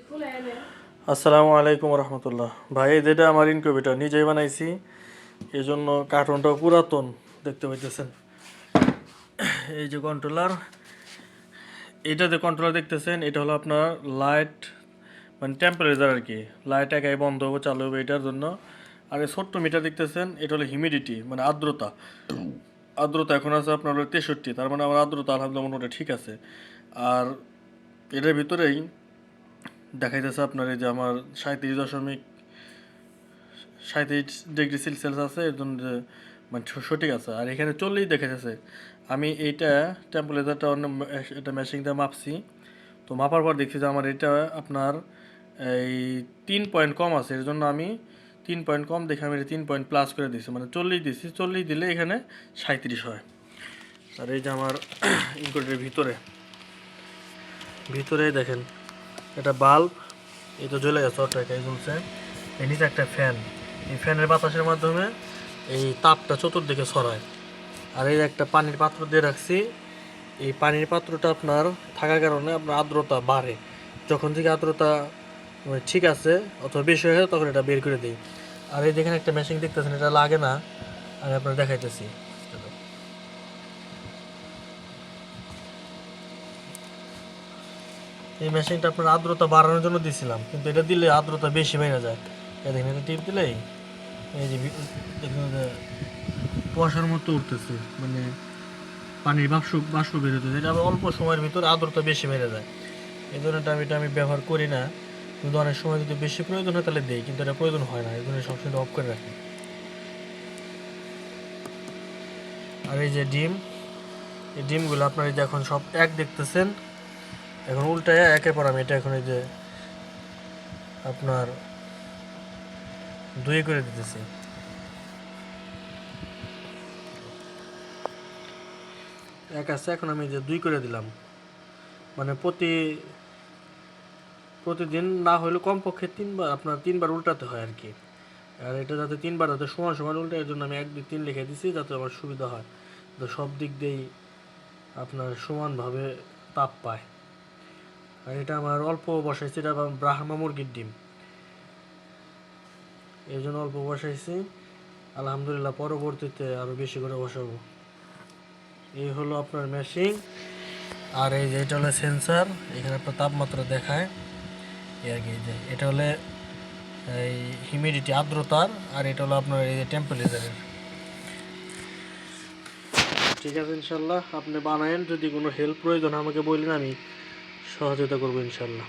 আসসালামু আলাইকুম রহমতুল্লাহ। ভাই যেটা আমার ইনকিউবেটর নিজেই বানাইছি, এই জন্য কার্টুনটাও পুরাতন দেখতে পাইতেছেন। এই যে কন্ট্রোলার, এটা যে কন্ট্রোলার দেখতেছেন, এটা হলো আপনার লাইট মানে টেম্পারেচার আর কি। লাইট একাই বন্ধ হবে চালু হবে এটার জন্য। আর এই ছোট্ট মিটার দেখতেছেন, এটা হলো হিউমিডিটি মানে আর্দ্রতা। আর্দ্রতা এখন আছে আপনার হলো 63, তার মানে আমার আর্দ্রতা আলহামদুলিল্লাহ মোটামুটি ঠিক আছে। আর এটার ভিতরেই দেখাইতেছে আপনার এই যে আমার 37.37 ডিগ্রি সেলসিয়াস আছে, এর জন্য যে মানে সঠিক আছে। আর এখানে 40 দেখাইতেছে। আমি এইটা টেম্পারেচারটা অন্য এটা মেশিন দিয়ে মাপছি, তো মাপার পর দেখছি যে আমার এটা আপনার এই 3 পয়েন্ট কম আছে। এর জন্য আমি 3 পয়েন্ট কম দেখে আমি 3 পয়েন্ট প্লাস করে দিচ্ছি, মানে 40 দিচ্ছি। 40 দিলে এখানে 37 হয়। আর এই যে আমার ইনকিউবেটরের ভিতরে ভিতরে দেখেন এটা বাল্ব, এই তো জ্বলে গেছে, অটো একাই জ্বলছে। এই নিচে একটা ফ্যান, এই ফ্যানের বাতাসের মাধ্যমে এই তাপটা চতুর্দিকে ছড়ায়। আর এই একটা পানির পাত্র দিয়ে রাখছি, এই পানির পাত্রটা আপনার থাকার কারণে আপনার আর্দ্রতা বাড়ে। যখন থেকে আর্দ্রতা ঠিক আছে অথবা বেশি হয়ে যায় তখন এটা বের করে দিই। আর এই দেখেন একটা মেশিন দেখতেছেন, এটা লাগে না, আমি আপনার দেখাইতেছি। এই মেশিনটা আপনার আর্দ্রতা বাড়ানোর জন্য দিয়েছিলাম, কিন্তু এটা দিলে আর্দ্রতা বেশি বেড়ে যায়। এই দেখেন, এটা টিপ দিলেই এই যে দেখুন যে কুয়াশার মতো উঠতেছে, মানে পানির বাষ্প বেরোতেছে। এটা আবার অল্প সময়ের ভিতরে আর্দ্রতা বেশি বেড়ে যায়। এই জন্য এটা আমি ব্যবহার করি না, কিন্তু অনেক সময় যদি বেশি প্রয়োজন হয় তাহলে দিই, কিন্তু এটা প্রয়োজন হয় না, এই জন্য সবসময় অফ করে রাখি। আর এই যে ডিম, এই ডিমগুলো আপনার এই যে এখন সব এক দেখতেছেন, এখন উল্টায় একের পর আমি এটা এখন এই যে আপনার 2 করে দিতেছি। এক আছে, এখন আমি যে 2 করে দিলাম, মানে প্রতিদিন না হলে কমপক্ষে 3বার আপনার 3বার উল্টাতে হয় আর কি। আর এটা যাতে 3বার যাতে সমান সমান উল্টে, এর জন্য আমি 1 2 3 লিখে দিছি, যাতে আমার সুবিধা হয়, তো সব দিক দিয়েই আপনার সমানভাবে তাপ পায়। আর এটা আমার অল্প বসাইছি, এটা ব্রাহ্মা মুরগির ডিম, এই জন্য অল্প বসাইছি। আলহামদুলিল্লাহ পরবর্তীতে আরও বেশি করে বসাবো। এই হলো আপনার মেশিন। আর এই যে এটা হলো সেন্সার, এখানে আপনার তাপমাত্রা দেখায় এই আর কি। যে এটা হলে এই হিউমিডিটি আর্দ্রতার, আর এটা হলো আপনার এই যে টেম্পারেচারের। ঠিক আছে, ইনশাল্লাহ আপনি বানায়েন, যদি কোনো হেল্প প্রয়োজন আমাকে বললেন, আমি সহযোগিতা করবো ইনশাল্লাহ।